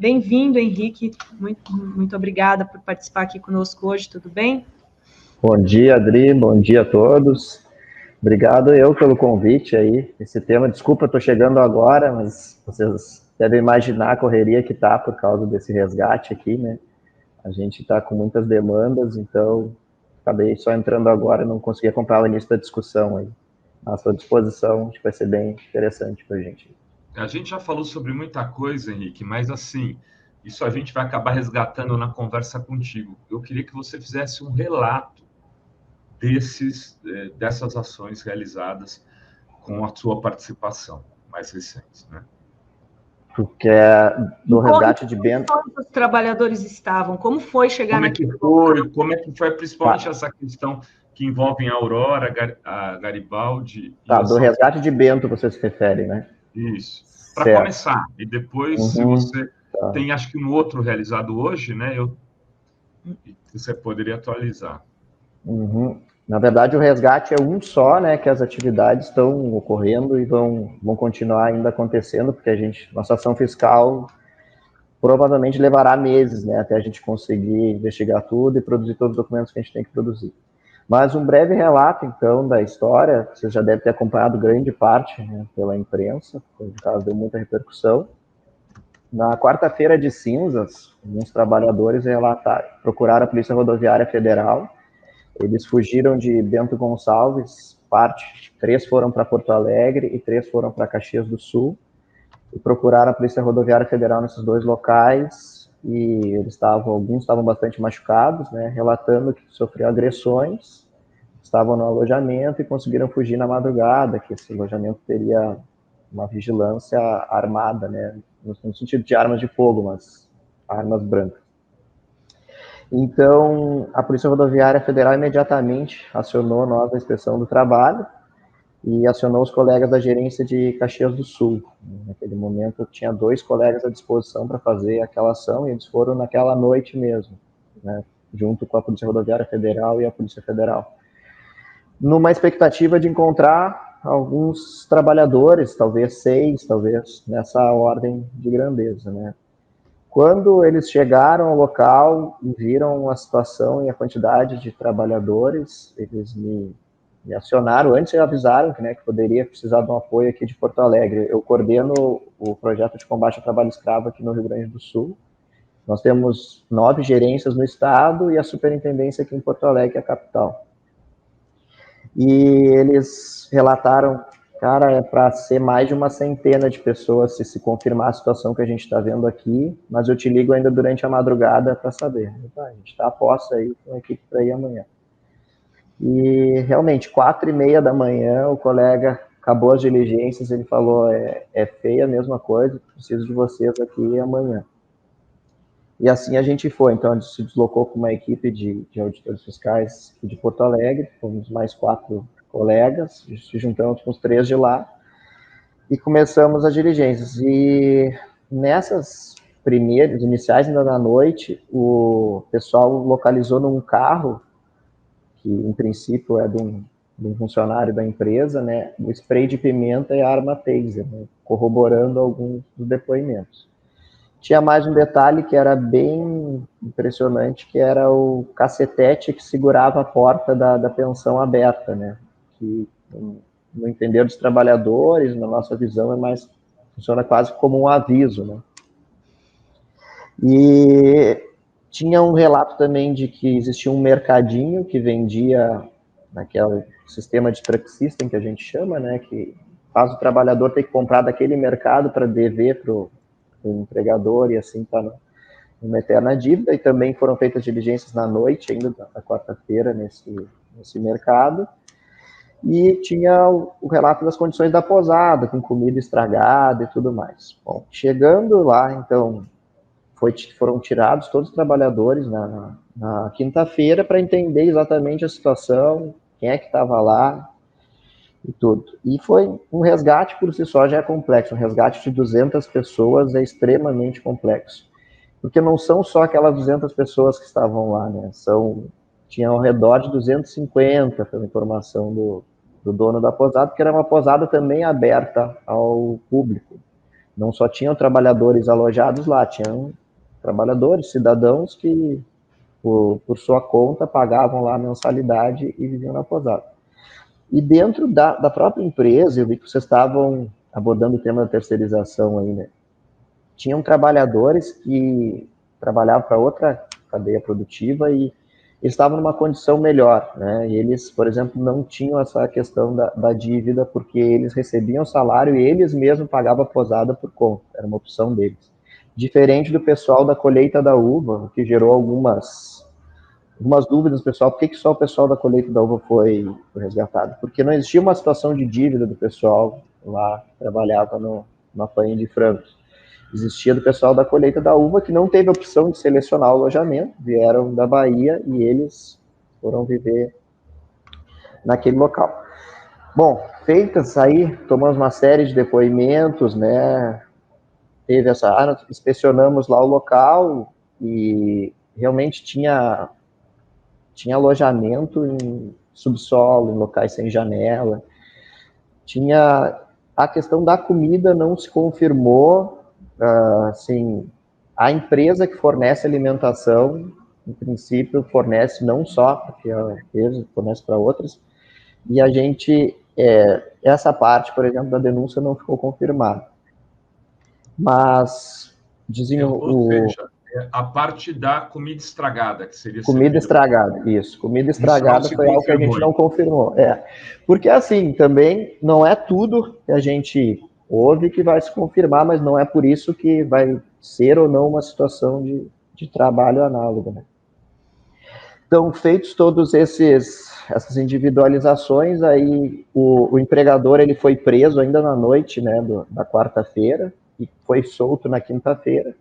Bem-vindo, Henrique. Muito obrigada por participar aqui conosco hoje, tudo bem? Bom dia, Adri, bom dia a todos. Obrigado eu pelo convite aí. Esse tema, desculpa, estou chegando agora, mas vocês devem imaginar a correria que está por causa desse resgate aqui, né? A gente está com muitas demandas, então acabei só entrando agora e não consegui acompanhar o início da discussão aí. À sua disposição, acho que vai ser bem interessante para a gente. A gente já falou sobre muita coisa, Henrique, mas assim, isso a gente vai acabar resgatando na conversa contigo. Eu queria que você fizesse um relato dessas ações realizadas com a sua participação mais recente, né? Porque do resgate de Bento... Como os trabalhadores estavam? Como foi chegar naquele local? Como é que foi, principalmente essa questão que envolve a Aurora, a Garibaldi... Tá, do resgate de Bento você se refere, né? Isso. Para começar, e depois, se você tem, acho que um outro realizado hoje, né? Você poderia atualizar. Na verdade, o resgate é um só, né? Que as atividades estão ocorrendo e vão continuar ainda acontecendo, porque nossa ação fiscal provavelmente levará meses, né? Até a gente conseguir investigar tudo e produzir todos os documentos que a gente tem que produzir. Mas um breve relato, então, da história, você já deve ter acompanhado grande parte, né, pela imprensa, por causa deu muita repercussão. Na quarta-feira de cinzas, alguns trabalhadores procuraram a Polícia Rodoviária Federal. Eles fugiram de Bento Gonçalves, 3 foram para Porto Alegre e 3 foram para Caxias do Sul, e procuraram a Polícia Rodoviária Federal nesses 2 locais, e alguns estavam bastante machucados, né, relatando que sofriam agressões, estavam no alojamento e conseguiram fugir na madrugada, que esse alojamento teria uma vigilância armada, né, no sentido de armas de fogo, mas armas brancas. Então, a Polícia Rodoviária Federal imediatamente acionou nós da Inspeção do Trabalho e acionou os colegas da gerência de Caxias do Sul. Naquele momento, eu tinha 2 colegas à disposição para fazer aquela ação, e eles foram naquela noite mesmo, né, junto com a Polícia Rodoviária Federal e a Polícia Federal, numa expectativa de encontrar alguns trabalhadores, talvez 6, talvez nessa ordem de grandeza, né. Quando eles chegaram ao local e viram a situação e a quantidade de trabalhadores, eles me acionaram, antes avisaram que, né, que poderia precisar de um apoio aqui de Porto Alegre. Eu coordeno o projeto de combate ao trabalho escravo aqui no Rio Grande do Sul. Nós temos 9 gerências no estado e a superintendência aqui em Porto Alegre, a capital. E eles relataram, cara, é para ser mais de uma centena de pessoas se confirmar a situação que a gente está vendo aqui, mas eu te ligo ainda durante a madrugada para saber. Tá, a gente está a posse aí com a equipe para ir amanhã. E realmente, 4h30 da manhã, o colega acabou as diligências, ele falou, é feia a mesma coisa, preciso de vocês aqui amanhã. E assim a gente foi, então a gente se deslocou com uma equipe de auditores fiscais de Porto Alegre, fomos mais 4 colegas, se juntamos com os 3 de lá, e começamos as diligências. E nessas iniciais ainda da noite, o pessoal localizou num carro, que em princípio é de um funcionário da empresa, né, o spray de pimenta e a arma taser, né, corroborando alguns dos depoimentos. Tinha mais um detalhe que era bem impressionante, que era o cacetete que segurava a porta da pensão aberta, né, que no entender dos trabalhadores, na nossa visão, funciona quase como um aviso, né. E tinha um relato também de que existia um mercadinho que vendia naquele sistema de truck system que a gente chama, né, que faz o trabalhador ter que comprar daquele mercado para dever para o empregador e assim está numa eterna dívida. E também foram feitas diligências na noite, ainda na quarta-feira, nesse mercado. E tinha o relato das condições da posada, com comida estragada e tudo mais. Bom, chegando lá, então, foram tirados todos os trabalhadores na quinta-feira para entender exatamente a situação, quem é que estava lá e tudo. E foi um resgate por si só já é complexo, um resgate de 200 pessoas é extremamente complexo, porque não são só aquelas 200 pessoas que estavam lá, né? Tinha ao redor de 250, pela informação do dono da posada, porque era uma posada também aberta ao público. não só tinham trabalhadores alojados lá, tinham trabalhadores, cidadãos que, por sua conta, pagavam lá a mensalidade e viviam na posada. E dentro da própria empresa, eu vi que vocês estavam abordando o tema da terceirização aí, né? Tinham trabalhadores que trabalhavam para outra cadeia produtiva e eles estavam numa condição melhor, né? E eles, por exemplo, não tinham essa questão da dívida, porque eles recebiam salário e eles mesmos pagavam a posada por conta, era uma opção deles. Diferente do pessoal da colheita da uva, o que gerou algumas dúvidas, pessoal, por que só o pessoal da colheita da uva foi resgatado? Porque não existia uma situação de dívida do pessoal lá que trabalhava na farinha de frangos. Existia do pessoal da colheita da uva que não teve opção de selecionar o alojamento, vieram da Bahia e eles foram viver naquele local. Bom, feitas aí, tomamos uma série de depoimentos, né? Teve inspecionamos lá o local e realmente tinha alojamento em subsolo, em locais sem janela. Tinha a questão da comida, não se confirmou. Assim, a empresa que fornece alimentação, em princípio, fornece não só, porque eles fornecem para outras, e a gente, essa parte, por exemplo, da denúncia não ficou confirmada. Mas, diziam ou seja, a parte da comida estragada, que seria... Comida estragada, isso. Comida estragada foi algo que a gente não confirmou. Porque, assim, também não é tudo que a gente ouve que vai se confirmar, mas não é por isso que vai ser ou não uma situação de trabalho análoga, né? Então, feitos todos essas individualizações, aí o empregador ele foi preso ainda na noite, né, da quarta-feira, e foi solto na quinta-feira.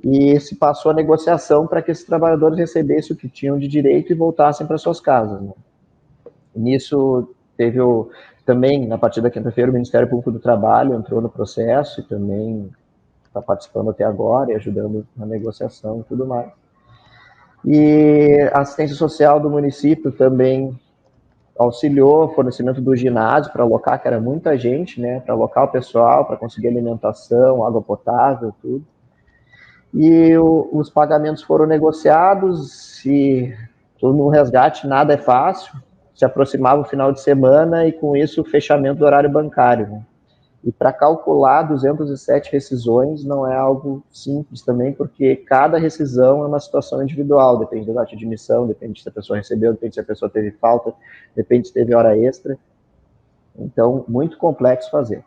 E se passou a negociação para que esses trabalhadores recebessem o que tinham de direito e voltassem para suas casas, né? Nisso, teve também, a partir da quinta-feira, o Ministério Público do Trabalho entrou no processo e também está participando até agora e ajudando na negociação e tudo mais. E a assistência social do município também auxiliou o fornecimento do ginásio para alocar, que era muita gente, né, para alocar o pessoal, para conseguir alimentação, água potável, tudo. E os pagamentos foram negociados e no resgate nada é fácil. Se aproximava o final de semana e com isso o fechamento do horário bancário, né? E para calcular 207 rescisões não é algo simples também, porque cada rescisão é uma situação individual, depende da data de admissão, depende se a pessoa recebeu, depende se a pessoa teve falta, depende se teve hora extra. Então, muito complexo fazer.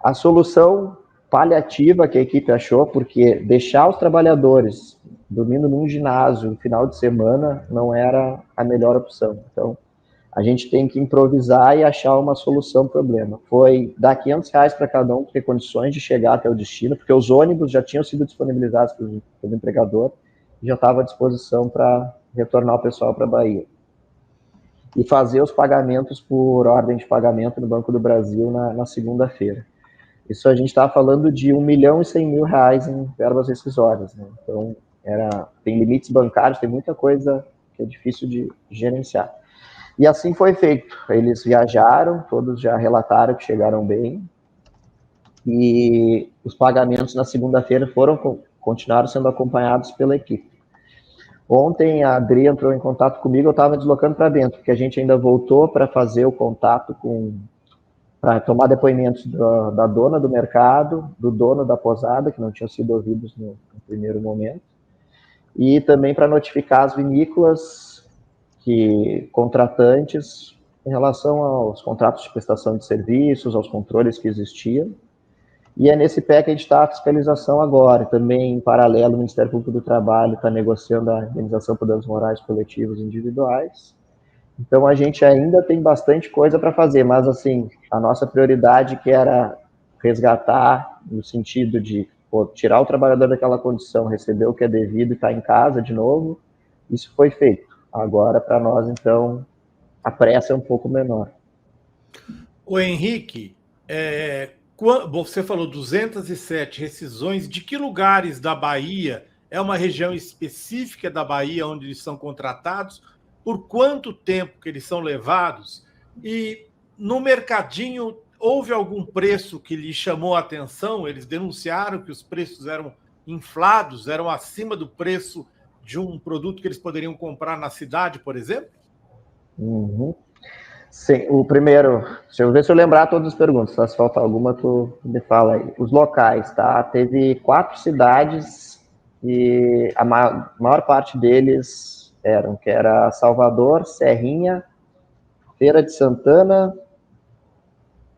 A solução paliativa que a equipe achou, porque deixar os trabalhadores dormindo num ginásio no final de semana não era a melhor opção. Então, a gente tem que improvisar e achar uma solução para o problema. Foi dar R$500 para cada um ter condições de chegar até o destino, porque os ônibus já tinham sido disponibilizados pelo empregador e já estava à disposição para retornar o pessoal para a Bahia. E fazer os pagamentos por ordem de pagamento no Banco do Brasil na segunda-feira. Isso a gente estava falando de R$1.100.000 em verbas rescisórias, né? Então, tem limites bancários, tem muita coisa que é difícil de gerenciar. E assim foi feito. Eles viajaram, todos já relataram que chegaram bem. E os pagamentos na segunda-feira continuaram sendo acompanhados pela equipe. Ontem a Adri entrou em contato comigo, eu estava deslocando para dentro, porque a gente ainda voltou para fazer o contato para tomar depoimentos da dona do mercado, do dono da posada, que não tinham sido ouvidos no primeiro momento, e também para notificar as vinícolas contratantes em relação aos contratos de prestação de serviços, aos controles que existiam. E é nesse pé que a gente está a fiscalização agora. Também, em paralelo, o Ministério Público do Trabalho está negociando a indenização por danos morais coletivos individuais. Então, a gente ainda tem bastante coisa para fazer, mas, assim, a nossa prioridade que era resgatar, no sentido de tirar o trabalhador daquela condição, receber o que é devido e estar em casa de novo, isso foi feito. Agora, para nós, então, a pressa é um pouco menor. O Henrique, você falou 207 rescisões. De que lugares da Bahia? É uma região específica da Bahia onde eles são contratados? Por quanto tempo que eles são levados? E no mercadinho, houve algum preço que lhe chamou a atenção? Eles denunciaram que os preços eram inflados, eram acima do preço de um produto que eles poderiam comprar na cidade, por exemplo? Uhum. Sim, o primeiro, deixa eu ver se eu lembrar todas as perguntas, tá? Se faltar alguma, tu me fala aí. Os locais, tá? Teve 4 cidades e a maior parte deles que era Salvador, Serrinha, Feira de Santana,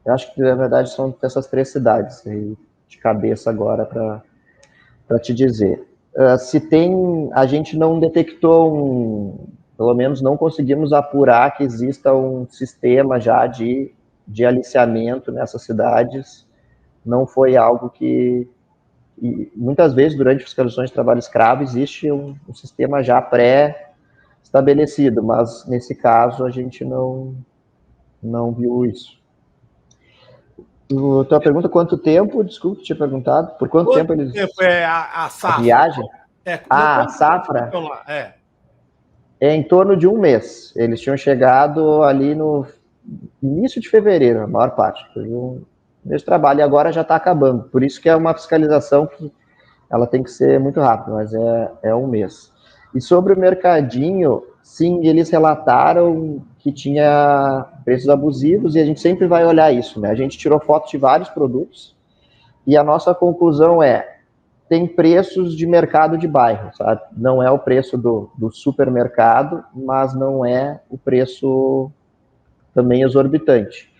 eu acho que na verdade são essas 3 cidades aí, de cabeça agora para te dizer. Se tem, a gente não detectou pelo menos não conseguimos apurar que exista um sistema já de aliciamento nessas cidades. Não foi algo que... muitas vezes, durante fiscalizações de trabalho escravo, existe um sistema já pré-estabelecido, mas nesse caso a gente não viu isso. Tua pergunta, quanto tempo? Desculpe, tinha perguntado. Por quanto tempo eles... tempo é a safra? A viagem? A safra? É em torno de 1 mês. Eles tinham chegado ali no início de fevereiro, a maior parte. Foi um mês de trabalho e agora já está acabando. Por isso que é uma fiscalização que ela tem que ser muito rápida, mas é 1 mês. E sobre o mercadinho, sim, eles relataram que tinha preços abusivos e a gente sempre vai olhar isso, né? A gente tirou fotos de vários produtos e a nossa conclusão tem preços de mercado de bairro, sabe? Não é o preço do supermercado, mas não é o preço também exorbitante.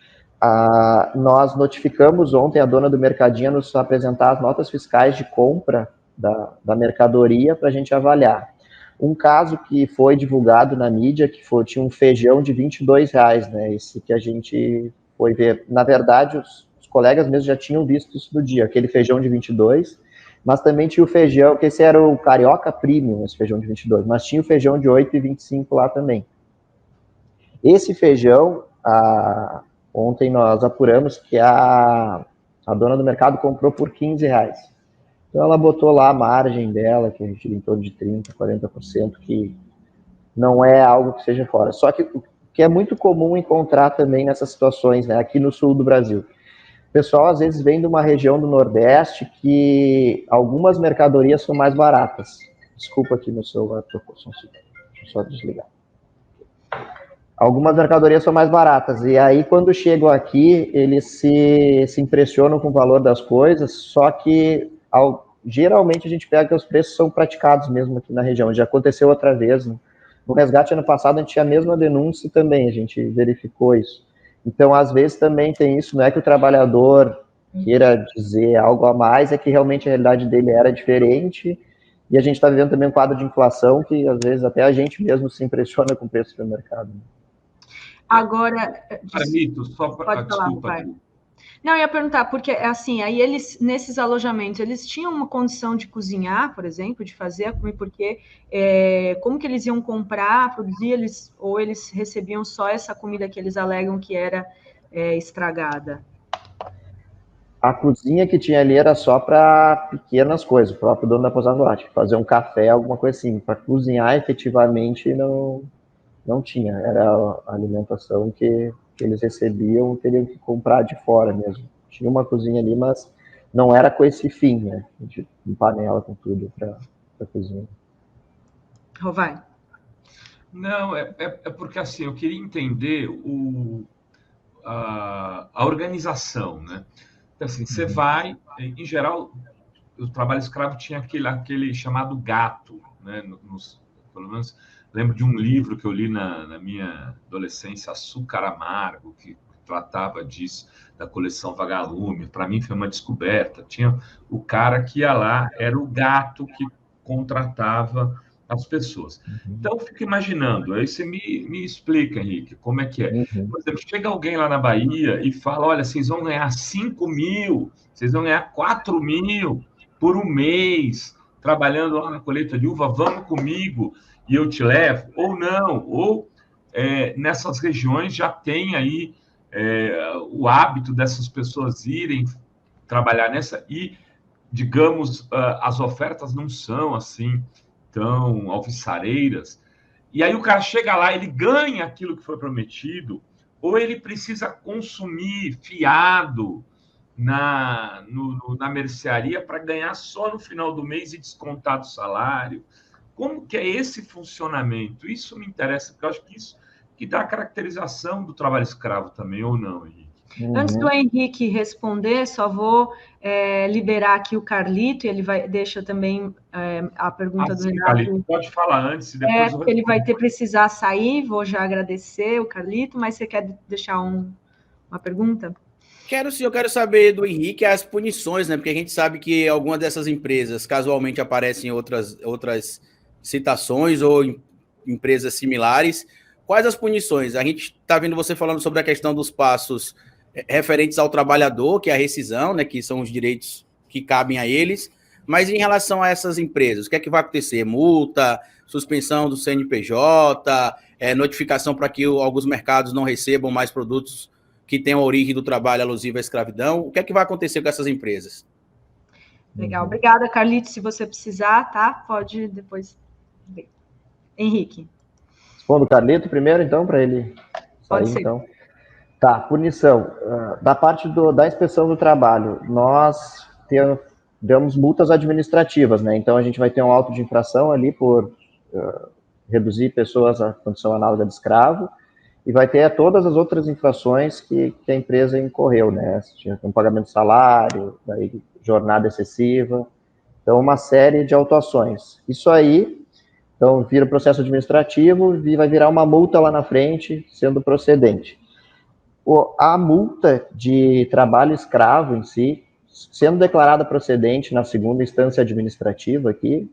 Nós notificamos ontem a dona do mercadinho a nos apresentar as notas fiscais de compra da mercadoria para a gente avaliar. Um caso que foi divulgado na mídia, tinha um feijão de R$22, né? Esse que a gente foi ver. Na verdade, os colegas mesmo já tinham visto isso no dia, aquele feijão de 22, mas também tinha o feijão, que esse era o Carioca Premium, esse feijão de 22, mas tinha o feijão de 8,25 lá também. Esse feijão, ontem nós apuramos que a dona do mercado comprou por R$15. Então ela botou lá a margem dela, que gira em torno de 30%, 40%, que não é algo que seja fora. Só que o que é muito comum encontrar também nessas situações, né, aqui no sul do Brasil. O pessoal às vezes vem de uma região do Nordeste que algumas mercadorias são mais baratas. Desculpa aqui meu celular, deixa eu só desligar. Algumas mercadorias são mais baratas, e aí quando chegam aqui, eles se impressionam com o valor das coisas, só que geralmente a gente pega que os preços são praticados mesmo aqui na região. Já aconteceu outra vez, né? No resgate ano passado a gente tinha a mesma denúncia também, a gente verificou isso. Então, às vezes também tem isso, não é que o trabalhador queira dizer algo a mais, é que realmente a realidade dele era diferente, e a gente está vivendo também um quadro de inflação que, às vezes, até a gente mesmo se impressiona com o preço do mercado. Agora... Mito, só para... Desculpa. Pai. Não, eu ia perguntar, porque, assim, aí eles, nesses alojamentos, eles tinham uma condição de cozinhar, por exemplo, de fazer a comida, porque como que eles iam comprar, produzir, ou eles recebiam só essa comida que eles alegam que era estragada? A cozinha que tinha ali era só para pequenas coisas, o próprio dono da pousada lá, tipo, fazer um café, alguma coisa assim. Para cozinhar, efetivamente, não tinha. Era a alimentação que eles recebiam, teriam que comprar de fora mesmo. Tinha uma cozinha ali, mas não era com esse fim, né? De panela com tudo para cozinha. Rovai. Não, é porque assim, eu queria entender a organização, né? Então, assim, você vai, em geral, o trabalho escravo tinha aquele chamado gato, né? Pelo menos lembro de um livro que eu li na minha adolescência, Açúcar Amargo, que tratava disso, da coleção Vagalume. Para mim foi uma descoberta. Tinha o cara que ia lá, era o gato que contratava as pessoas. Então, eu fico imaginando, aí você me explica, Henrique, como é que é. Por exemplo, chega alguém lá na Bahia e fala, olha, vocês vão ganhar 5 mil, vocês vão ganhar 4 mil por um mês, trabalhando lá na colheita de uva, vamos comigo e eu te levo, ou não, ou nessas regiões já tem aí o hábito dessas pessoas irem trabalhar nessa e, digamos, as ofertas não são assim tão alvissareiras, e aí o cara chega lá, ele ganha aquilo que foi prometido, ou ele precisa consumir fiado na mercearia para ganhar só no final do mês e descontar do salário? Como que é esse funcionamento? Isso me interessa, porque eu acho que isso que dá a caracterização do trabalho escravo também, ou não, Henrique? Antes do Henrique responder, só vou liberar aqui o Carlito, ele deixa também a pergunta do Renato. Carlito, pode falar antes e depois porque ele vai precisar sair, vou já agradecer o Carlito, mas você quer deixar uma pergunta? Quero sim, eu quero saber do Henrique as punições, né? Porque a gente sabe que algumas dessas empresas casualmente aparecem em outras citações ou em empresas similares. Quais as punições? A gente está vendo você falando sobre a questão dos passos referentes ao trabalhador, que é a rescisão, né? Que são os direitos que cabem a eles. Mas em relação a essas empresas, o que é que vai acontecer? Multa, suspensão do CNPJ, notificação para que alguns mercados não recebam mais produtos que tenham a origem do trabalho alusivo à escravidão. O que é que vai acontecer com essas empresas? Legal, obrigada, Carlito. Se você precisar, tá? Pode depois ver. Henrique. Respondo o Carlito primeiro, então, para ele sair, Pode ser. então. Tá, punição. Da parte da inspeção do trabalho, nós damos multas administrativas, né? Então, a gente vai ter um auto de infração ali por reduzir pessoas à condição análoga de escravo, e vai ter todas as outras infrações que a empresa incorreu, né? Um pagamento de salário, daí, jornada excessiva, então uma série de autuações. Isso aí, então, vira processo administrativo e vai virar uma multa lá na frente, sendo procedente. A multa de trabalho escravo em si, sendo declarada procedente na segunda instância administrativa aqui,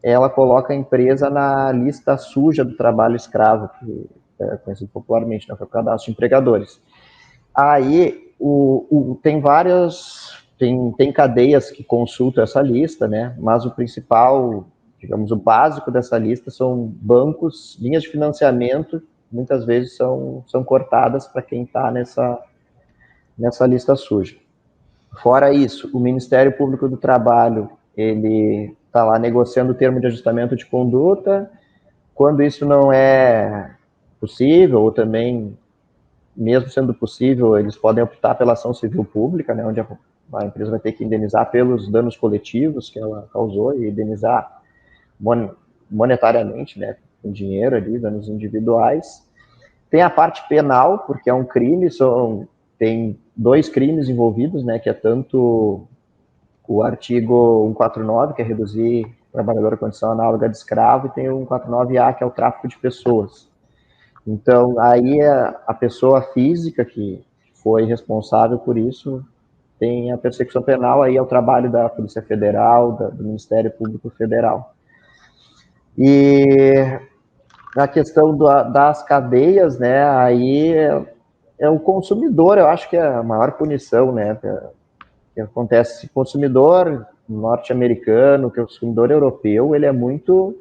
ela coloca a empresa na lista suja do trabalho escravo, que é conhecido popularmente, né, que é o cadastro de empregadores. Aí, tem várias, tem cadeias que consultam essa lista, né, mas o principal, digamos, o básico dessa lista são bancos, linhas de financiamento, muitas vezes são cortadas para quem está nessa lista suja. Fora isso, o Ministério Público do Trabalho, ele está lá negociando o termo de ajustamento de conduta. Quando isso não é possível, ou também, mesmo sendo possível, eles podem optar pela ação civil pública, né, onde a empresa vai ter que indenizar pelos danos coletivos que ela causou e indenizar monetariamente, né, com dinheiro ali, danos individuais. Tem a parte penal, porque é um crime, tem 2 crimes envolvidos, né, que é tanto o artigo 149, que é reduzir trabalhador à condição análoga de escravo, e tem o 149A, que é o tráfico de pessoas. Então, aí a pessoa física que foi responsável por isso tem a persecução penal, aí é o trabalho da Polícia Federal, do Ministério Público Federal. E na questão das cadeias, né, aí é o consumidor, eu acho que é a maior punição, né, que acontece. O consumidor norte-americano, que é o consumidor europeu, ele é muito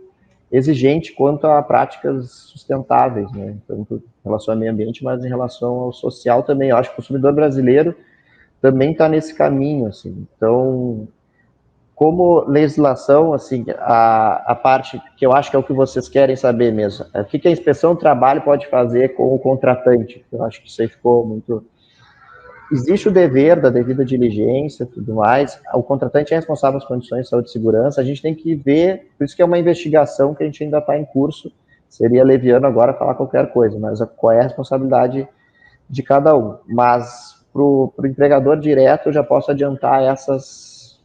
exigente quanto a práticas sustentáveis, né, tanto em relação ao meio ambiente, mas em relação ao social também. Eu acho que o consumidor brasileiro também está nesse caminho, assim. Então, como legislação, assim, a parte que eu acho que é o que vocês querem saber mesmo, é o que a inspeção do trabalho pode fazer com o contratante. Eu acho que isso aí ficou muito... Existe o dever da devida diligência e tudo mais, o contratante é responsável pelas condições de saúde e segurança, a gente tem que ver, por isso que é uma investigação que a gente ainda está em curso, seria leviano agora falar qualquer coisa, mas qual é a responsabilidade de cada um. Mas para o empregador direto, eu já posso adiantar essas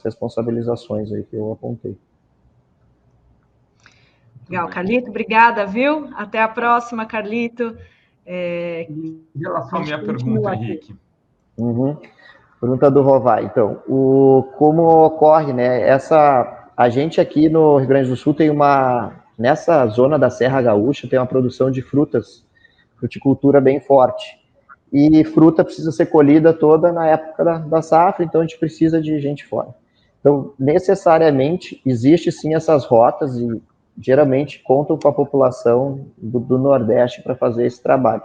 responsabilizações aí que eu apontei. Legal, Carlito, obrigada, viu? Até a próxima, Carlito. Em relação à minha pergunta, Henrique. Pergunta do Rovai. Então, como ocorre, né? A gente aqui no Rio Grande do Sul tem nessa zona da Serra Gaúcha, tem uma produção de fruticultura bem forte. E fruta precisa ser colhida toda na época da safra, então a gente precisa de gente fora. Então, necessariamente, existe sim essas rotas e geralmente contam com a população do Nordeste para fazer esse trabalho.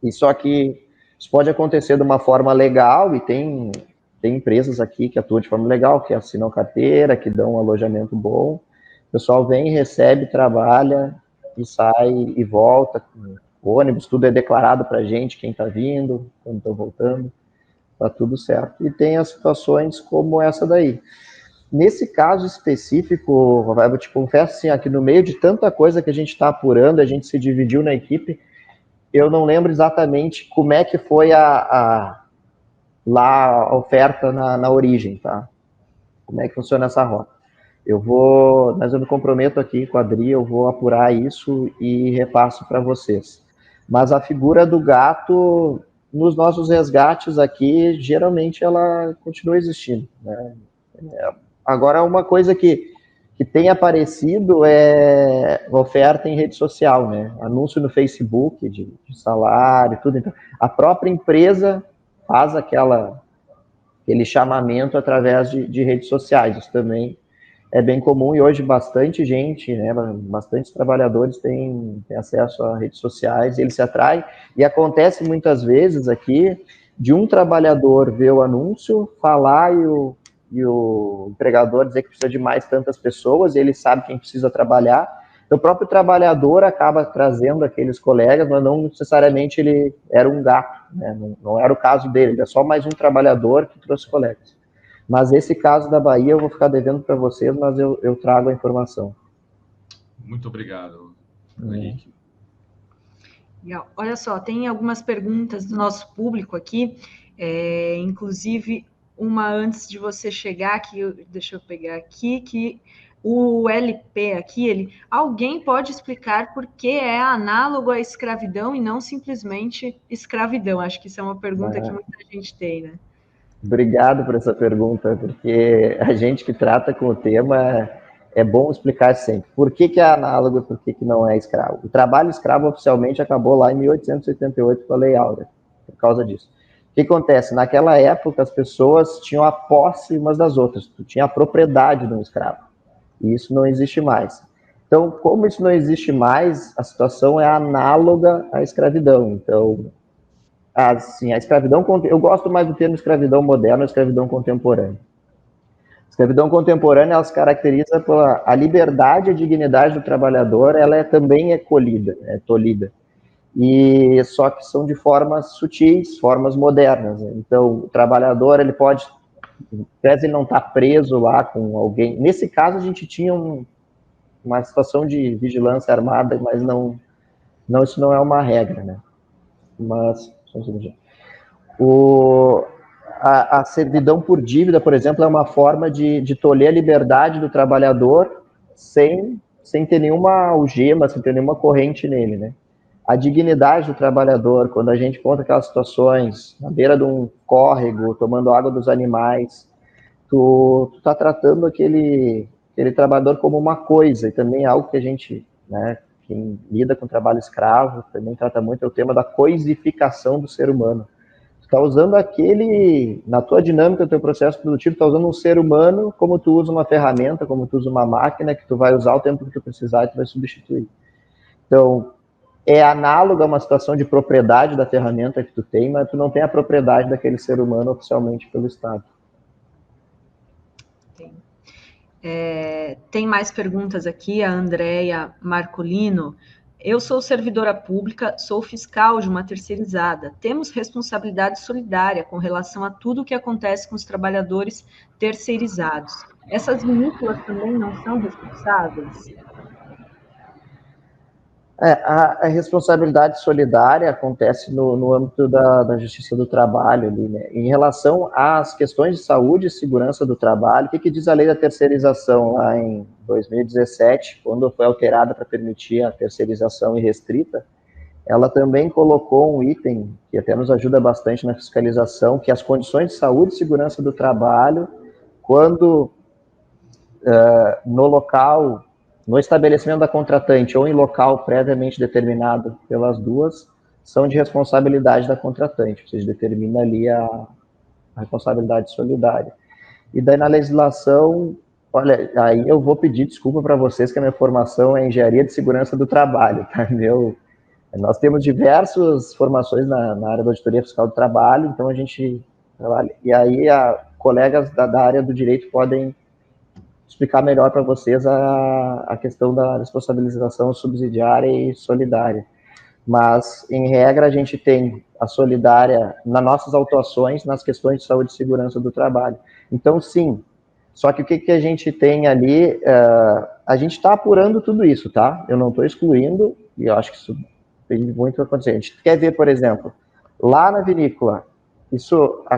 E só que isso pode acontecer de uma forma legal, e tem empresas aqui que atuam de forma legal, que assinam carteira, que dão um alojamento bom. O pessoal vem, recebe, trabalha, e sai e volta ônibus, tudo é declarado para a gente, quem está vindo, quando está voltando, está tudo certo. E tem as situações como essa daí. Nesse caso específico, eu te confesso assim, aqui no meio de tanta coisa que a gente está apurando, a gente se dividiu na equipe, eu não lembro exatamente como é que foi lá a oferta na origem, tá? Como é que funciona essa rota. Mas eu me comprometo aqui com a Adri, eu vou apurar isso e repasso para vocês. Mas a figura do gato, nos nossos resgates aqui, geralmente ela continua existindo, né? Agora, uma coisa que tem aparecido é oferta em rede social, né? Anúncio no Facebook de salário, tudo. Então, a própria empresa faz aquele chamamento através de redes sociais. Isso também é bem comum e hoje bastante gente, né, bastantes trabalhadores têm acesso a redes sociais, e eles se atraem, e acontece muitas vezes aqui de um trabalhador ver o anúncio, falar e o empregador dizer que precisa de mais tantas pessoas, e ele sabe quem precisa trabalhar, então o próprio trabalhador acaba trazendo aqueles colegas, mas não necessariamente ele era um gato, né? Não era o caso dele, é só mais um trabalhador que trouxe colegas. Mas esse caso da Bahia eu vou ficar devendo para vocês, mas eu trago a informação. Muito obrigado, Henrique. Olha só, tem algumas perguntas do nosso público aqui, inclusive uma antes de você chegar, deixa eu pegar aqui, que o LP aqui, alguém pode explicar por que é análogo à escravidão e não simplesmente escravidão? Acho que isso é uma pergunta que muita gente tem, né? Obrigado por essa pergunta, porque a gente que trata com o tema é bom explicar sempre. Por que é análogo e por que não é escravo? O trabalho escravo oficialmente acabou lá em 1888 com a Lei Áurea, por causa disso. O que acontece? Naquela época, as pessoas tinham a posse umas das outras, tu tinha a propriedade de um escravo, e isso não existe mais. Então, como isso não existe mais, a situação é análoga à escravidão. Então, assim, a escravidão, eu gosto mais do termo escravidão moderna ou escravidão contemporânea. A escravidão contemporânea, ela se caracteriza pela liberdade e a dignidade do trabalhador, ela também é tolhida. E só que são de formas sutis, formas modernas, né? Então, o trabalhador, ele pode, ele não está preso lá com alguém. Nesse caso, a gente tinha uma situação de vigilância armada, mas não, isso não é uma regra, né? Mas a servidão por dívida, por exemplo, é uma forma de tolher a liberdade do trabalhador sem ter nenhuma algema, sem ter nenhuma corrente nele, né? A dignidade do trabalhador, quando a gente conta aquelas situações na beira de um córrego, tomando água dos animais, tu tá tratando aquele trabalhador como uma coisa, e também é algo que a gente, né, quem lida com trabalho escravo também trata muito, é o tema da coisificação do ser humano. Tu está usando na tua dinâmica, no teu processo produtivo, tu está usando um ser humano como tu usa uma ferramenta, como tu usa uma máquina, que tu vai usar o tempo que tu precisar e tu vai substituir. Então, é análogo a uma situação de propriedade da ferramenta que tu tem, mas tu não tem a propriedade daquele ser humano oficialmente pelo Estado. Tem mais perguntas aqui, a Andréia Marcolino. Eu sou servidora pública, sou fiscal de uma terceirizada. Temos responsabilidade solidária com relação a tudo o que acontece com os trabalhadores terceirizados. Essas vinícolas também não são responsáveis? A responsabilidade solidária acontece no âmbito da Justiça do Trabalho ali, né? Em relação às questões de saúde e segurança do trabalho, o que diz a lei da terceirização lá em 2017, quando foi alterada para permitir a terceirização irrestrita, ela também colocou um item que até nos ajuda bastante na fiscalização, que as condições de saúde e segurança do trabalho, quando no local, no estabelecimento da contratante ou em local previamente determinado pelas duas, são de responsabilidade da contratante, ou seja, determina ali a responsabilidade solidária. E daí na legislação, olha, aí eu vou pedir desculpa para vocês que a minha formação é engenharia de segurança do trabalho, tá? Nós temos diversas formações na área da auditoria fiscal do trabalho, então a gente trabalha, e aí colegas da área do direito podem explicar melhor para vocês a questão da responsabilização subsidiária e solidária. Mas, em regra, a gente tem a solidária nas nossas autuações, nas questões de saúde e segurança do trabalho. Então, sim, só que o que a gente tem ali, a gente está apurando tudo isso, tá? Eu não estou excluindo, e eu acho que isso tem muito a acontecer. A gente quer ver, por exemplo, lá na vinícola,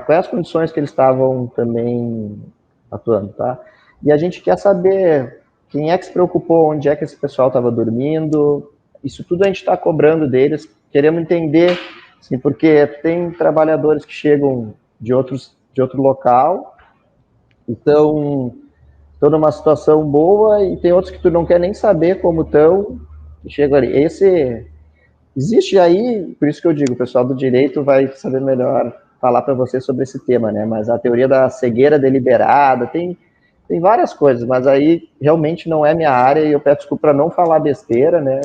quais as condições que eles estavam também atuando, tá? E a gente quer saber quem é que se preocupou, onde é que esse pessoal estava dormindo, isso tudo a gente está cobrando deles, queremos entender, assim, porque tem trabalhadores que chegam de outro local, então estão numa situação boa, e tem outros que tu não quer nem saber como estão, e chegam ali. Existe aí, por isso que eu digo, o pessoal do direito vai saber melhor falar para você sobre esse tema, né? Mas a teoria da cegueira deliberada, tem várias coisas, mas aí realmente não é minha área, e eu peço desculpa para não falar besteira, né?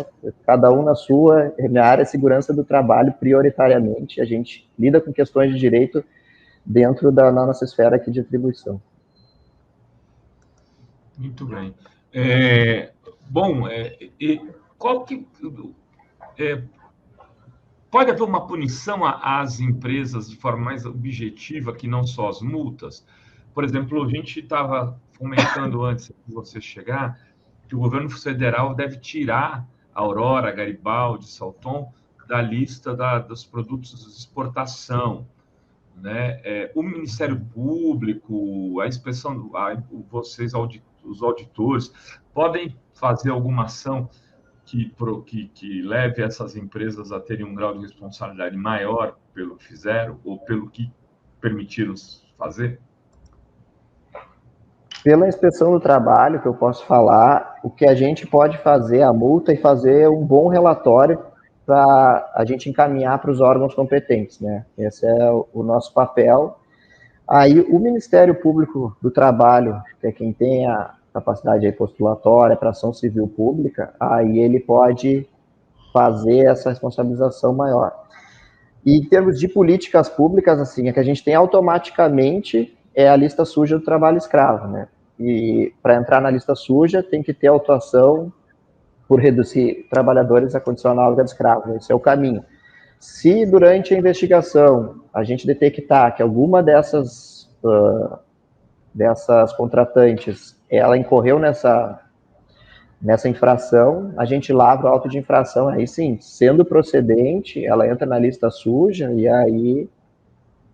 Cada um na sua. Minha área é segurança do trabalho, prioritariamente. A gente lida com questões de direito dentro da nossa esfera aqui de atribuição. Muito bem. Qual que... pode haver uma punição às empresas de forma mais objetiva, que não só as multas? Por exemplo, a gente estava comentando antes de você chegar que o governo federal deve tirar a Aurora, a Garibaldi, Salton da lista dos produtos de exportação, né? O Ministério Público, a inspeção, vocês, os auditores, podem fazer alguma ação que leve essas empresas a terem um grau de responsabilidade maior pelo que fizeram ou pelo que permitiram fazer? Pela inspeção do trabalho, que eu posso falar, o que a gente pode fazer, a multa, e fazer um bom relatório para a gente encaminhar para os órgãos competentes, né? Esse é o nosso papel. Aí, o Ministério Público do Trabalho, que é quem tem a capacidade aí postulatória para ação civil pública, aí ele pode fazer essa responsabilização maior. E em termos de políticas públicas, assim, é que a gente tem automaticamente a lista suja do trabalho escravo, né? E para entrar na lista suja tem que ter autuação por reduzir trabalhadores à condição análoga de escravo. Esse é o caminho. Se durante a investigação a gente detectar que alguma dessas contratantes ela incorreu nessa infração, a gente lavra o auto de infração, aí sim, sendo procedente, ela entra na lista suja, e aí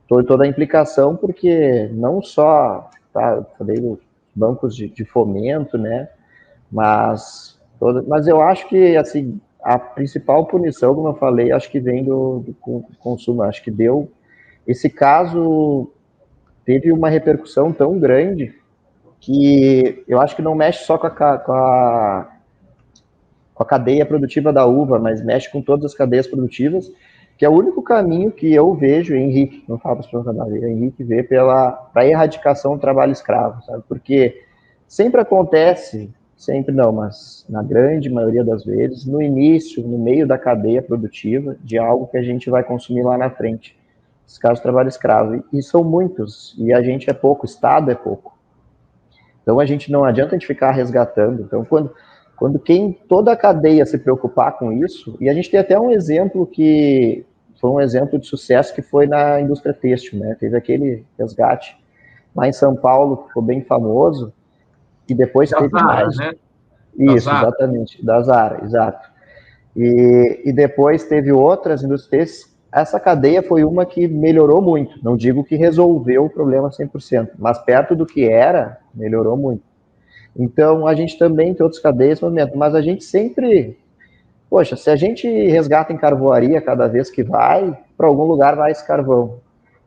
toda a implicação, porque não só, falei dos bancos de fomento, né, mas eu acho que, assim, a principal punição, como eu falei, acho que vem do consumo. Acho que esse caso teve uma repercussão tão grande que eu acho que não mexe só com a cadeia produtiva da uva, mas mexe com todas as cadeias produtivas, que é o único caminho que eu vejo, Henrique, não falo para os profissionais, Henrique vê para a erradicação do trabalho escravo, sabe? Porque sempre acontece, sempre não, mas na grande maioria das vezes, no início, no meio da cadeia produtiva, de algo que a gente vai consumir lá na frente. Esses casos de trabalho escravo, e são muitos, e a gente é pouco, o Estado é pouco. Então a gente não adianta a gente ficar resgatando. Então quando toda a cadeia se preocupar com isso, e a gente tem até um exemplo que foi um exemplo de sucesso, que foi na indústria têxtil, né? Teve aquele resgate lá em São Paulo, que ficou bem famoso, e depois teve mais. Né? Isso, exatamente, da Zara, exato. E depois teve outras indústrias. Essa cadeia foi uma que melhorou muito, não digo que resolveu o problema 100%, mas perto do que era, melhorou muito. Então, a gente também tem outras cadeias, mas a gente sempre... Poxa, se a gente resgata em carvoaria cada vez que vai, para algum lugar vai esse carvão.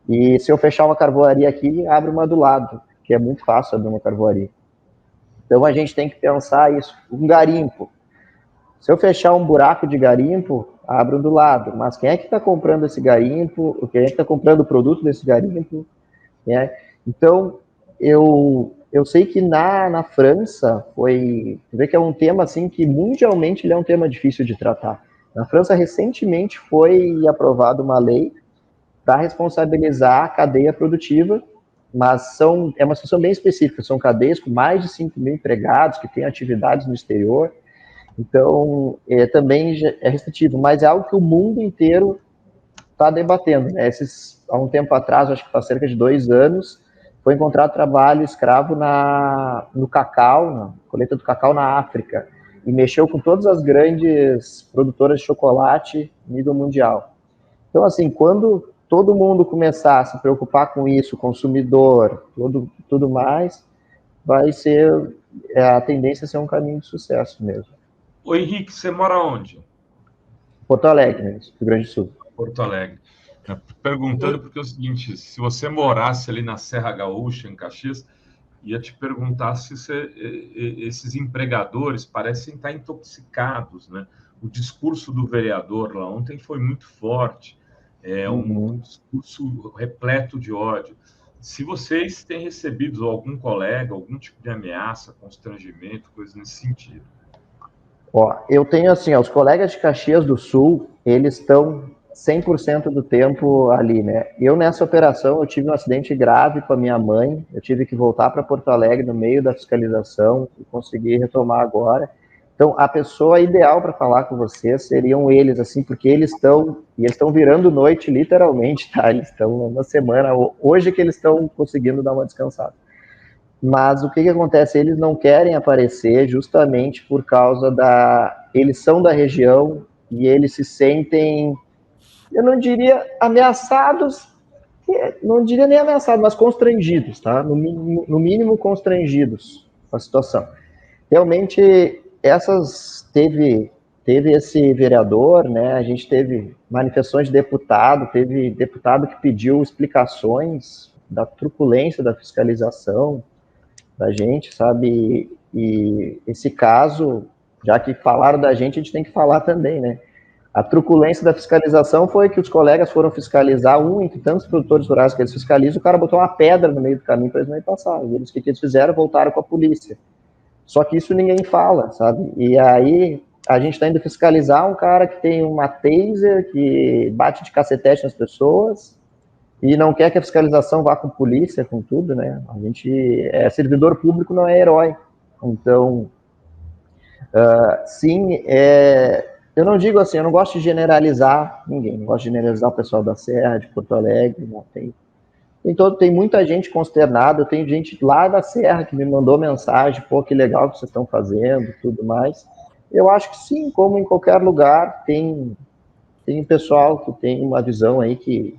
E se eu fechar uma carvoaria aqui, abre uma do lado, que é muito fácil abrir uma carvoaria. Então, a gente tem que pensar isso. Um garimpo. Se eu fechar um buraco de garimpo, abro do lado. Mas quem é que está comprando esse garimpo? Quem é que está comprando o produto desse garimpo? Então, eu sei que na França você vê que é um tema assim que mundialmente ele é um tema difícil de tratar. Na França, recentemente, foi aprovada uma lei para responsabilizar a cadeia produtiva, mas é uma situação bem específica. São cadeias com mais de 5 mil empregados que têm atividades no exterior. Então, também é restritivo, mas é algo que o mundo inteiro está debatendo, né? Há um tempo atrás, acho que faz cerca de 2 anos, foi encontrado trabalho escravo no cacau, na colheita do cacau na África, e mexeu com todas as grandes produtoras de chocolate a nível mundial. Então, assim, quando todo mundo começar a se preocupar com isso, consumidor, tudo mais, vai ser a tendência a ser um caminho de sucesso mesmo. Ô Henrique, você mora onde? Porto Alegre, né? Rio Grande do Sul. Porto Alegre. Perguntando porque é o seguinte, se você morasse ali na Serra Gaúcha, em Caxias, ia te perguntar se esses empregadores parecem estar intoxicados, né? O discurso do vereador lá ontem foi muito forte, um discurso repleto de ódio. Se vocês têm recebido algum colega, algum tipo de ameaça, constrangimento, coisa nesse sentido. Ó, eu tenho assim, os colegas de Caxias do Sul, eles estão 100% do tempo ali, né? Eu, nessa operação, eu tive um acidente grave com a minha mãe, eu tive que voltar para Porto Alegre no meio da fiscalização e consegui retomar agora. Então, a pessoa ideal para falar com vocês seriam eles, assim, porque eles estão virando noite, literalmente, tá? Eles estão uma semana, hoje que eles estão conseguindo dar uma descansada. Mas o que acontece? Eles não querem aparecer justamente por causa eles são da região e eles se sentem, eu não diria ameaçados, não diria nem ameaçados, mas constrangidos, tá? No mínimo constrangidos com a situação. Realmente, teve esse vereador, né? A gente teve manifestações de deputado, teve deputado que pediu explicações da truculência da fiscalização da gente, sabe? E esse caso, já que falaram da gente, a gente tem que falar também, né? A truculência da fiscalização foi que os colegas foram fiscalizar entre tantos produtores rurais que eles fiscalizam, o cara botou uma pedra no meio do caminho para eles não passar. E eles, o que eles fizeram? Voltaram com a polícia. Só que isso ninguém fala, sabe? E aí a gente está indo fiscalizar um cara que tem uma taser, que bate de cacetete nas pessoas, e não quer que a fiscalização vá com polícia, com tudo, né? A gente servidor público, não é herói. Então, sim, eu não digo assim, eu não gosto de generalizar ninguém, não gosto de generalizar o pessoal da Serra, de Porto Alegre, não, tem muita gente consternada, tem gente lá da Serra que me mandou mensagem, pô, que legal que vocês estão fazendo, tudo mais. Eu acho que sim, como em qualquer lugar, tem pessoal que tem uma visão aí que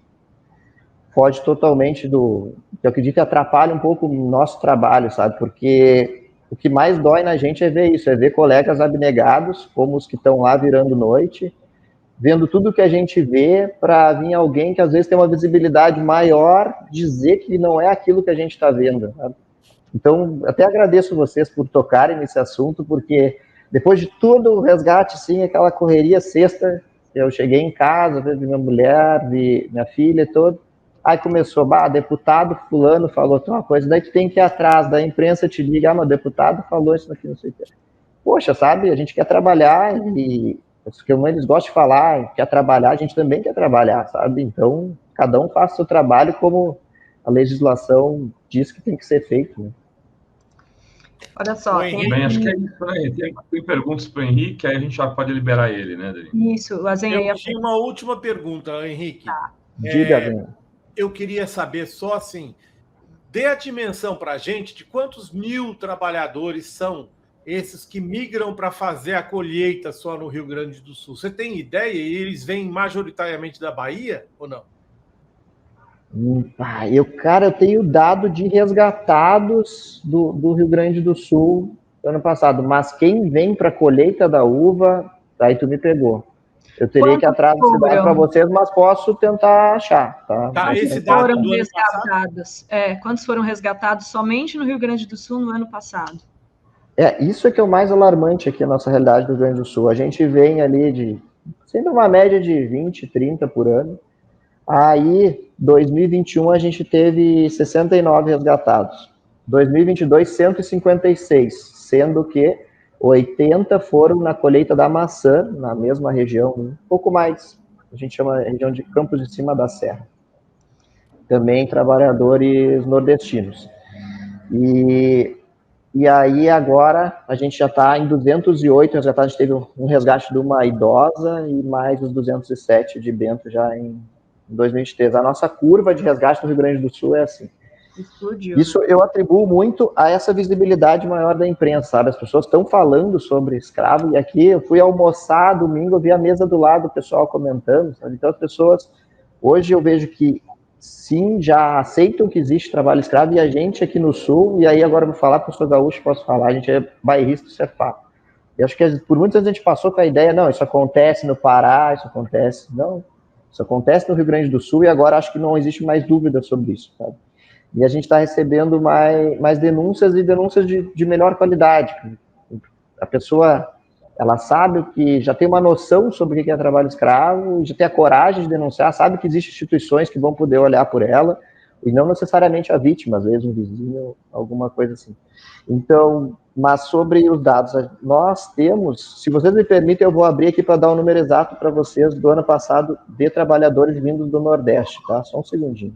pode totalmente que eu acredito que atrapalha um pouco o nosso trabalho, sabe? Porque o que mais dói na gente é ver isso, é ver colegas abnegados, como os que estão lá virando noite, vendo tudo que a gente vê, para vir alguém que às vezes tem uma visibilidade maior, dizer que não é aquilo que a gente está vendo, sabe? Então, até agradeço vocês por tocarem nesse assunto, porque depois de todo o resgate, sim, aquela correria sexta, eu cheguei em casa, vi minha mulher, vi minha filha e todo. Aí começou, deputado fulano falou uma coisa, daí tu tem que ir atrás, da imprensa te liga, mas o deputado falou isso aqui, não sei o que. Poxa, sabe, a gente quer trabalhar e como eles gostam de falar, quer trabalhar, a gente também quer trabalhar, sabe? Então, cada um faz o seu trabalho como a legislação diz que tem que ser feito, né? Olha só, bem, acho que é isso, né? Tem perguntas para o Henrique, aí a gente já pode liberar ele, né, Dani? Isso, Azenha. Eu tinha uma última pergunta, Henrique. Tá. Diga, Azenha. Eu queria saber só assim, dê a dimensão para a gente de quantos mil trabalhadores são esses que migram para fazer a colheita só no Rio Grande do Sul. Você tem ideia? E eles vêm majoritariamente da Bahia ou não? Eu tenho dado de resgatados do Rio Grande do Sul ano passado, mas quem vem para a colheita da uva, aí tu me pegou. Eu teria que ir atrás desse dado para vocês, mas posso tentar achar. Tá, esse dado foram resgatados. Quantos foram resgatados somente no Rio Grande do Sul no ano passado? Isso é que é o mais alarmante aqui na nossa realidade do Rio Grande do Sul. A gente vem ali sendo uma média de 20, 30 por ano. Aí, 2021, a gente teve 69 resgatados. 2022, 156, sendo que 80 foram na colheita da maçã, na mesma região, um pouco mais, a gente chama a região de Campos de Cima da Serra. Também trabalhadores nordestinos. E E aí agora a gente já está em 208 resgatados, a gente teve um resgate de uma idosa e mais os 207 de Bento já em 2023. A nossa curva de resgate no Rio Grande do Sul é assim. Explodiu. Isso eu atribuo muito a essa visibilidade maior da imprensa, sabe? As pessoas estão falando sobre escravo, e aqui eu fui almoçar domingo, eu vi a mesa do lado, o pessoal comentando, sabe? Então as pessoas, hoje eu vejo que sim, já aceitam que existe trabalho escravo, e a gente aqui no Sul, e aí agora eu vou falar, porque eu sou gaúcho, posso falar, a gente é bairrista, isso é fato. Eu acho que por muitos anos a gente passou com a ideia, não, isso acontece no Pará, isso acontece, não, isso acontece no Rio Grande do Sul, e agora acho que não existe mais dúvida sobre isso, sabe? E a gente está recebendo mais denúncias e denúncias de melhor qualidade. A pessoa, ela sabe que já tem uma noção sobre o que é trabalho escravo, já tem a coragem de denunciar, sabe que existem instituições que vão poder olhar por ela, e não necessariamente a vítima, às vezes um vizinho, alguma coisa assim. Então, mas sobre os dados, nós temos, se vocês me permitem, eu vou abrir aqui para dar o número exato para vocês do ano passado de trabalhadores vindos do Nordeste, tá? Só um segundinho.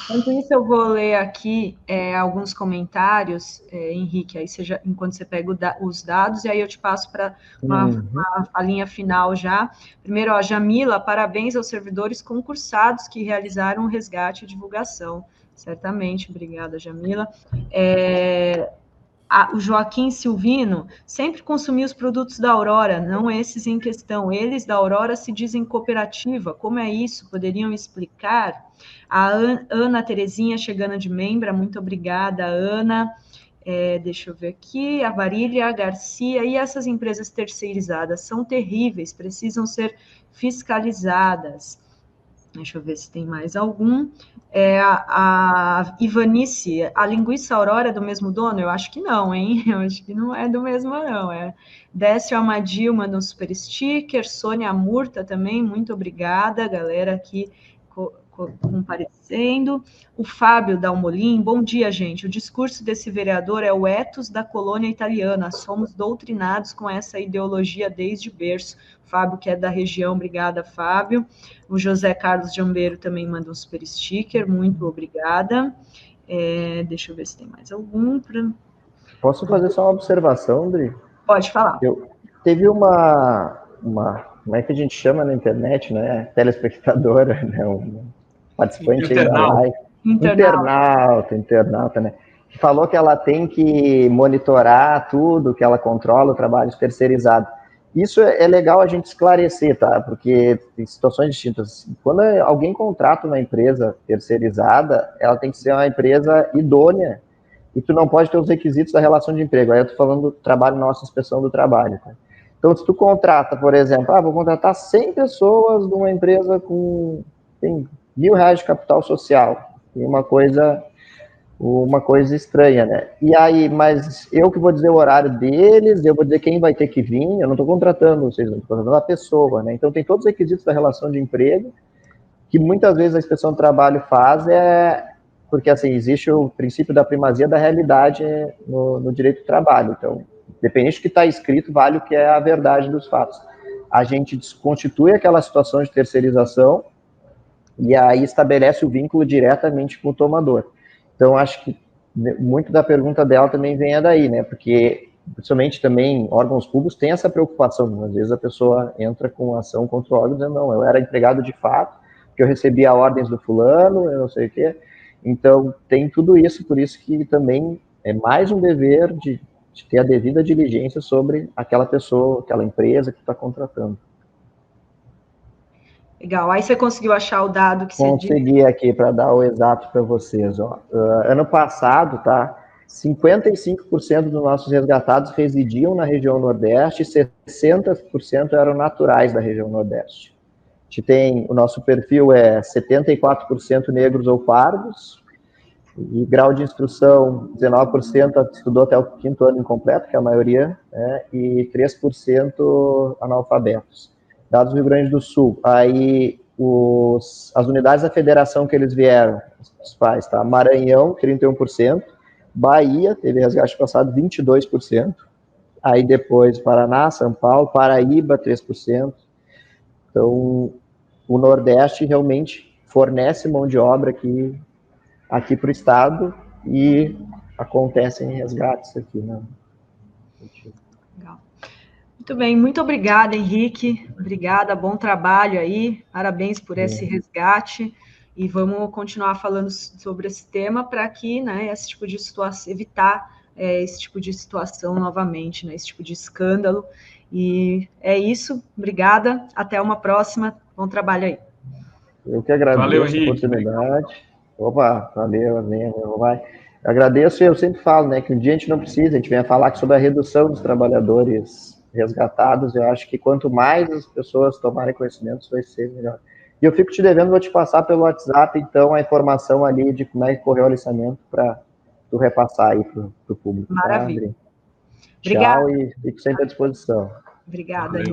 Enquanto isso, eu vou ler aqui alguns comentários, Henrique, aí enquanto você pega os dados, e aí eu te passo para a linha final já. Primeiro, ó, Jamila, parabéns aos servidores concursados que realizaram o resgate e divulgação. Certamente, obrigada, Jamila. O Joaquim Silvino sempre consumiu os produtos da Aurora, não esses em questão. Eles da Aurora se dizem cooperativa. Como é isso? Poderiam explicar? A Ana Terezinha chegando de membra, muito obrigada, Ana. Deixa eu ver aqui, a Varília Garcia, e essas empresas terceirizadas são terríveis, precisam ser fiscalizadas. Deixa eu ver se tem mais algum. A Ivanice, a linguiça Aurora é do mesmo dono? Eu acho que não, hein? Eu acho que não é do mesmo, não. Décio Amadil manda um super sticker, Sônia Murta também, muito obrigada, galera aqui comparecendo. O Fábio Dalmolin, bom dia, gente. O discurso desse vereador é o ethos da colônia italiana. Somos doutrinados com essa ideologia desde berço. Fábio, que é da região, obrigada, Fábio. O José Carlos Jambeiro também manda um super sticker, muito obrigada. Deixa eu ver se tem mais algum. Posso fazer só uma observação, André? Pode falar. Teve uma, como é que a gente chama na internet, né? Telespectadora, né? Um participante aí da live. Internauta, né? Que falou que ela tem que monitorar tudo, que ela controla o trabalho terceirizado. Isso é legal a gente esclarecer, tá? Porque tem situações distintas. Quando alguém contrata uma empresa terceirizada, ela tem que ser uma empresa idônea e tu não pode ter os requisitos da relação de emprego. Aí eu tô falando do trabalho nosso, inspeção do trabalho, tá? Então, se tu contrata, por exemplo, vou contratar 100 pessoas de uma empresa tem R$1.000 de capital social, tem uma coisa estranha, né? E aí, mas eu que vou dizer o horário deles, eu vou dizer quem vai ter que vir, eu não estou contratando vocês, eu estou contratando a pessoa, né? Então, tem todos os requisitos da relação de emprego, que muitas vezes a inspeção do trabalho faz, porque, assim, existe o princípio da primazia da realidade no direito do trabalho. Então, independente do que está escrito, vale o que é a verdade dos fatos. A gente desconstitui aquela situação de terceirização e aí estabelece o vínculo diretamente com o tomador. Então, acho que muito da pergunta dela também vem daí, né? Porque, principalmente também, órgãos públicos têm essa preocupação. Às vezes a pessoa entra com ação contra o órgão dizendo, não, eu era empregado de fato, que eu recebia ordens do fulano, eu não sei o quê. Então, tem tudo isso, por isso que também é mais um dever de ter a devida diligência sobre aquela pessoa, aquela empresa que está contratando. Legal. Aí você conseguiu achar o dado que você disse? Consegui aqui para dar o exato para vocês. Ano passado, tá? 55% dos nossos resgatados residiam na região Nordeste e 60% eram naturais da região Nordeste. O nosso perfil é 74% negros ou pardos, e grau de instrução, 19% estudou até o 5º ano incompleto, que é a maioria, né, e 3% analfabetos. Dados do Rio Grande do Sul. Aí, as unidades da federação que eles vieram, os pais, tá? Maranhão, 31%, Bahia, teve resgate passado, 22%, aí depois Paraná, São Paulo, Paraíba, 3%. Então, o Nordeste realmente fornece mão de obra aqui para o Estado, e acontecem resgates aqui, né? Legal. Muito bem, muito obrigada, Henrique. Obrigada, bom trabalho aí. Parabéns por esse resgate. E vamos continuar falando sobre esse tema para que, né, esse tipo de situação, evitar esse tipo de situação novamente, né, esse tipo de escândalo. E é isso. Obrigada. Até uma próxima. Bom trabalho aí. Eu que agradeço. Valeu, a Henrique. oportunidade. Opa, valeu, vai. Agradeço, e eu sempre falo, né, que um dia a gente não precisa, a gente vem a falar sobre a redução dos trabalhadores resgatados. Eu acho que quanto mais as pessoas tomarem conhecimento, vai ser melhor. E eu fico te devendo, vou te passar pelo WhatsApp, então, a informação ali de como é que correu o aliciamento para tu repassar aí para o público. Maravilha. Tá, tchau, e fico sempre à disposição. Obrigada.